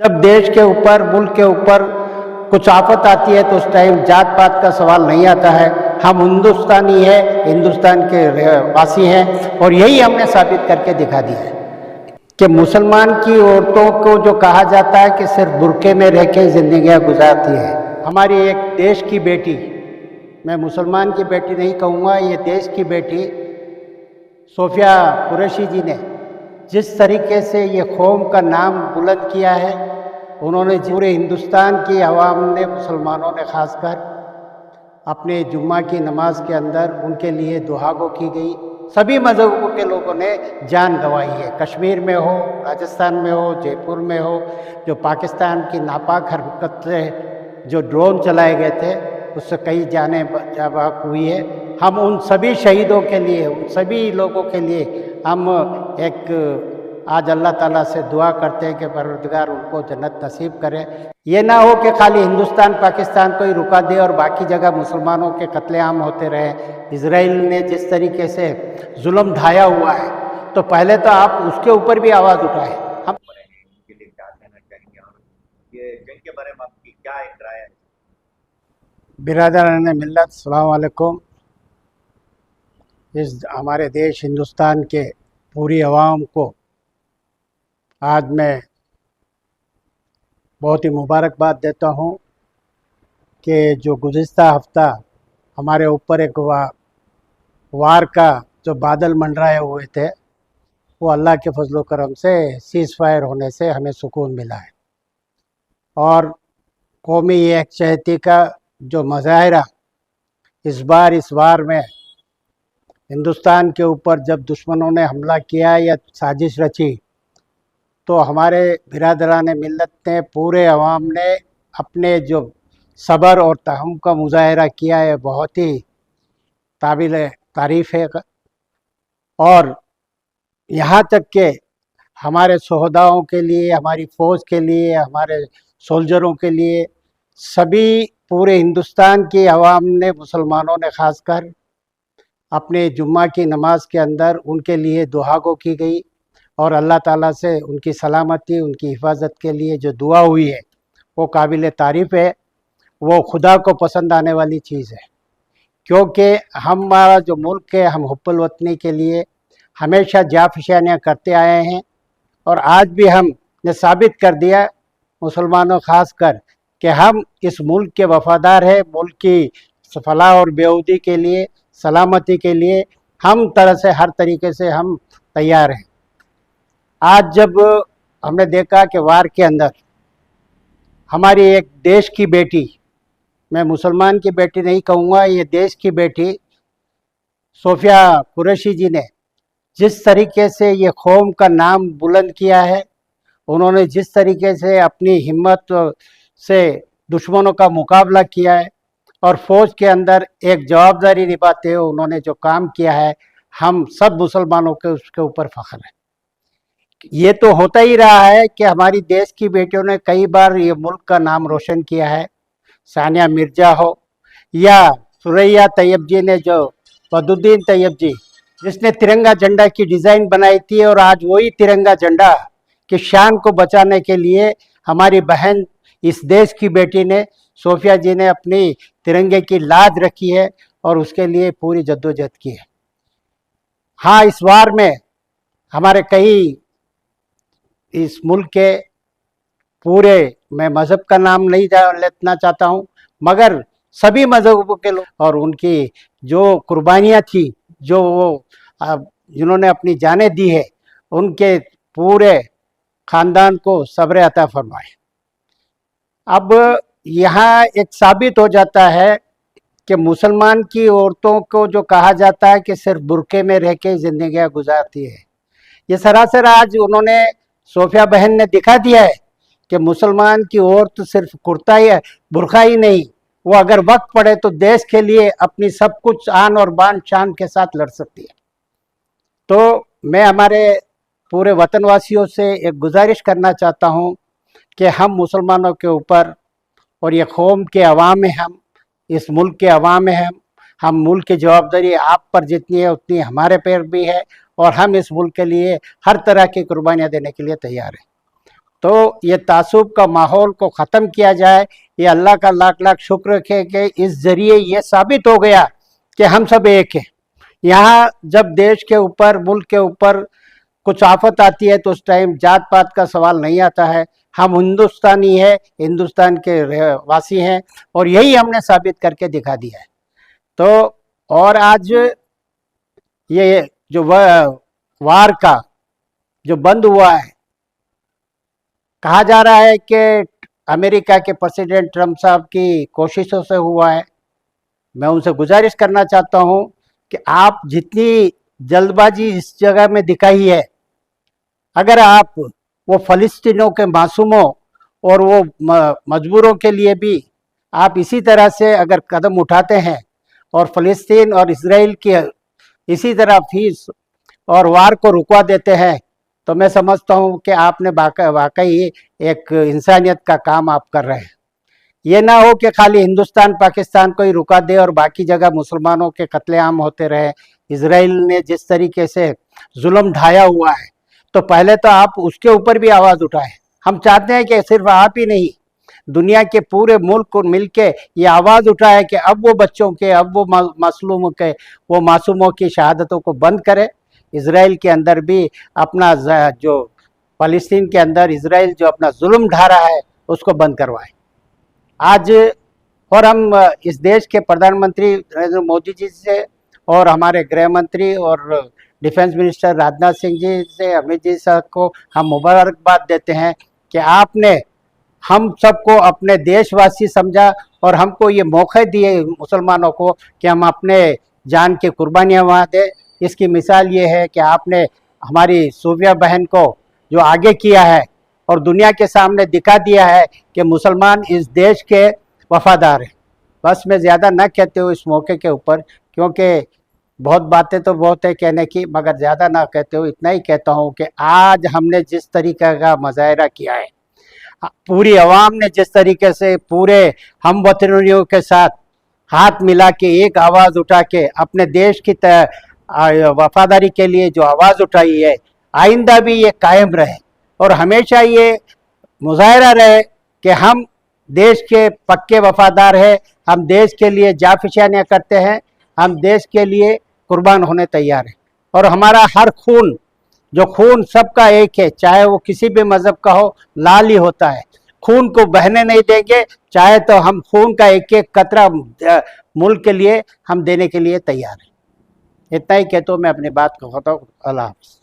जब देश के ऊपर, मुल्क के ऊपर कुछ आफत आती है तो उस टाइम जात पात का सवाल नहीं आता है। हम हिंदुस्तानी हैं, हिंदुस्तान के वासी हैं और यही हमने साबित करके दिखा दिया है कि मुसलमान की औरतों को जो कहा जाता है कि सिर्फ बुर्के में रह के जिंदगियाँ गुजारती है। हमारी एक देश की बेटी, मैं मुसलमान की बेटी नहीं कहूँगा, ये देश की बेटी सोफिया कुरैशी जी ने जिस तरीके से ये कौम का नाम बुलंद किया है, उन्होंने पूरे हिंदुस्तान की आवाम ने, मुसलमानों ने खासकर अपने जुम्मा की नमाज के अंदर उनके लिए दुआ गो की गई। सभी मज़हबों के लोगों ने जान गंवाई है, कश्मीर में हो, राजस्थान में हो, जयपुर में हो। जो पाकिस्तान की नापाक हरकत से जो ड्रोन चलाए गए थे उससे कई जानें जाबाक हुई है। हम उन सभी शहीदों के लिए, उन सभी लोगों के लिए हम एक आज अल्लाह ताला से दुआ करते हैं कि परवरदिगार उनको जन्नत नसीब करे। ये ना हो कि खाली हिंदुस्तान पाकिस्तान को ही रुका दे और बाकी जगह मुसलमानों के कत्लेआम होते रहे। इजराइल ने जिस तरीके से जुल्म ढाया हुआ है, तो पहले तो आप उसके ऊपर भी आवाज़ उठाएं। हम उनके लिए क्या कहना चाहेंगे और ये जंग के बारे में आपकी क्या एक राय है? बिरादरान मिल्लत, अस्सलाम वालेकुम। इस हमारे देश हिंदुस्तान के पूरी आवाम को आज मैं बहुत ही मुबारकबाद देता हूँ कि जो गुज़िश्ता हफ्ता हमारे ऊपर एक वार का जो बादल मंडराए हुए थे, वो अल्लाह के फजल करम से सीज़ फायर होने से हमें सुकून मिला है। और कौमी यकजहती का जो मुजाहरा इस वार में हिंदुस्तान के ऊपर जब दुश्मनों ने हमला किया या साजिश रची, तो हमारे बिरादरान मिल्लत ने, पूरे अवाम ने अपने जो सब्र और तहम्मुल का मुजाहरा किया है, बहुत ही काबिल तारीफ़ है। और यहाँ तक कि हमारे शहदाओं के लिए, हमारी फ़ौज के लिए, हमारे सोल्जरों के लिए, सभी पूरे हिंदुस्तान की आवाम ने, मुसलमानों ने ख़ासकर अपने जुम्मा की नमाज के अंदर उनके लिए दुआ गो की गई और अल्लाह ताला से उनकी सलामती, उनकी हिफाजत के लिए जो दुआ हुई है वो काबिल तारीफ़ है। वो खुदा को पसंद आने वाली चीज़ है, क्योंकि हमारा जो मुल्क है, हम हुब्बुल वतनी के लिए हमेशा जाफशानियाँ करते आए हैं और आज भी हमने साबित कर दिया, मुसलमानों ख़ास कर, कि हम इस मुल्क के वफ़ादार हैं। मुल्क की फलाह और बेहूदी के लिए, सलामती के लिए हम तरह से, हर तरीके से हम तैयार हैं। आज जब हमने देखा कि वार के अंदर हमारी एक देश की बेटी, मैं मुसलमान की बेटी नहीं कहूँगा, ये देश की बेटी सोफिया कुरैशी जी ने जिस तरीके से ये कौम का नाम बुलंद किया है, उन्होंने जिस तरीके से अपनी हिम्मत से दुश्मनों का मुकाबला किया है और फ़ौज के अंदर एक जवाबदारी निभाते हुए उन्होंने जो काम किया है, हम सब मुसलमानों के उसके ऊपर फ़ख्र है। ये तो होता ही रहा है कि हमारी देश की बेटियों ने कई बार ये मुल्क का नाम रोशन किया है। सानिया मिर्ज़ा हो या सुरैया तैयब जी ने, जो बदरुद्दीन तैयब जी जिसने तिरंगा झंडा की डिज़ाइन बनाई थी, और आज वही तिरंगा झंडा की शान को बचाने के लिए हमारी बहन, इस देश की बेटी ने, सोफिया जी ने अपनी तिरंगे की लाज रखी है और उसके लिए पूरी जद्दोजहद की है। हाँ, इस वार में हमारे कई, इस मुल्क के पूरे, मैं मज़हब का नाम नहीं लेना चाहता हूँ, मगर सभी मज़हबों के लोग और उनकी जो कुर्बानियाँ थी, जो वो जिन्होंने अपनी जानें दी है, उनके पूरे ख़ानदान को सब्र अता फरमाए। अब यहाँ एक साबित हो जाता है कि मुसलमान की औरतों को जो कहा जाता है कि सिर्फ बुर्के में रह के ज़िंदगियाँ गुजारती है, ये सरासर आज उन्होंने, सोफिया बहन ने दिखा दिया है कि मुसलमान की औरत सिर्फ कुर्ता ही है, बुर्का ही नहीं, वो अगर वक्त पड़े तो देश के लिए अपनी सब कुछ आन और बान शान के साथ लड़ सकती है। तो मैं हमारे पूरे वतनवासियों से एक गुजारिश करना चाहता हूँ कि हम मुसलमानों के ऊपर, और ये कौम के अवाम हैं, हम इस मुल्क के अवाम हैं, हम मुल्क की जवाबदारी आप पर जितनी है उतनी हमारे पर भी है और हम इस मुल्क के लिए हर तरह की कुर्बानियाँ देने के लिए तैयार हैं। तो ये तासुब का माहौल को ख़त्म किया जाए। ये अल्लाह का लाख लाख शुक्र है कि इस ज़रिए ये साबित हो गया कि हम सब एक हैं। यहाँ जब देश के ऊपर, मुल्क के ऊपर कुछ आफत आती है तो उस टाइम जात पात का सवाल नहीं आता है। हम हिंदुस्तानी है, हिंदुस्तान के वासी हैं, और यही हमने साबित करके दिखा दिया है। तो और आज ये जो वार का जो बंद हुआ है, कहा जा रहा है कि अमेरिका के प्रेसिडेंट ट्रम्प साहब की कोशिशों से हुआ है। मैं उनसे गुजारिश करना चाहता हूं कि आप जितनी जल्दबाजी इस जगह में दिखाई है, अगर आप वो फ़लस्तीनियों के मासूमों और वो मजबूरों के लिए भी आप इसी तरह से अगर कदम उठाते हैं और फ़लस्तीन और इजराइल की इसी तरह फीस और वार को रुकवा देते हैं, तो मैं समझता हूं कि आपने वाकई एक इंसानियत का काम आप कर रहे हैं। ये ना हो कि खाली हिंदुस्तान पाकिस्तान को ही रुका दे और बाकी जगह मुसलमानों के कत्लेआम होते रहे। इजराइल ने जिस तरीके से जुल्म ढाया हुआ है, तो पहले तो आप उसके ऊपर भी आवाज़ उठाएं। हम चाहते हैं कि सिर्फ आप ही नहीं, दुनिया के पूरे मुल्क को मिलके ये आवाज़ उठाए कि अब वो बच्चों के, अब वो मसलूमों के, वो मासूमों की शहादतों को बंद करे। इजराइल के अंदर भी अपना जो फ़लस्तीन के अंदर इजराइल जो अपना जुल्म ढा रहा है उसको बंद करवाए आज। और हम इस देश के प्रधानमंत्री नरेंद्र मोदी जी से और हमारे गृह मंत्री और डिफेंस मिनिस्टर राजनाथ सिंह जी से, अमित जी साहब को हम मुबारकबाद देते हैं कि आपने हम सबको अपने देशवासी समझा और हमको ये मौके दिए मुसलमानों को कि हम अपने जान की कुर्बानियाँ वहाँ दें। इसकी मिसाल ये है कि आपने हमारी सूफिया बहन को जो आगे किया है और दुनिया के सामने दिखा दिया है कि मुसलमान इस देश के वफादार हैं। बस मैं ज़्यादा न कहते हुए इस मौके के ऊपर, क्योंकि बहुत बातें तो बहुत है कहने की, मगर ज़्यादा ना कहते हुए इतना ही कहता हूँ कि आज हमने जिस तरीके का मुजाहरा किया है, पूरी आवाम ने जिस तरीके से पूरे हम वतनियों के साथ हाथ मिला के एक आवाज़ उठा के अपने देश की वफादारी के लिए जो आवाज़ उठाई है, आइंदा भी ये कायम रहे और हमेशा ये मुजाहरा रहे कि हम देश के पक्के वफादार हैं, हम देश के लिए जाफिशानियाँ करते हैं, हम देश के लिए कुर्बान होने तैयार हैं। और हमारा हर खून, जो खून सबका एक है, चाहे वो किसी भी मज़हब का हो, लाल ही होता है। खून को बहने नहीं देंगे, चाहे तो हम खून का एक एक कतरा मुल्क के लिए हम देने के लिए तैयार हैं। इतना ही कहता हूँ मैं अपनी बात को खत्म। अल्लाह हाफ़िज़।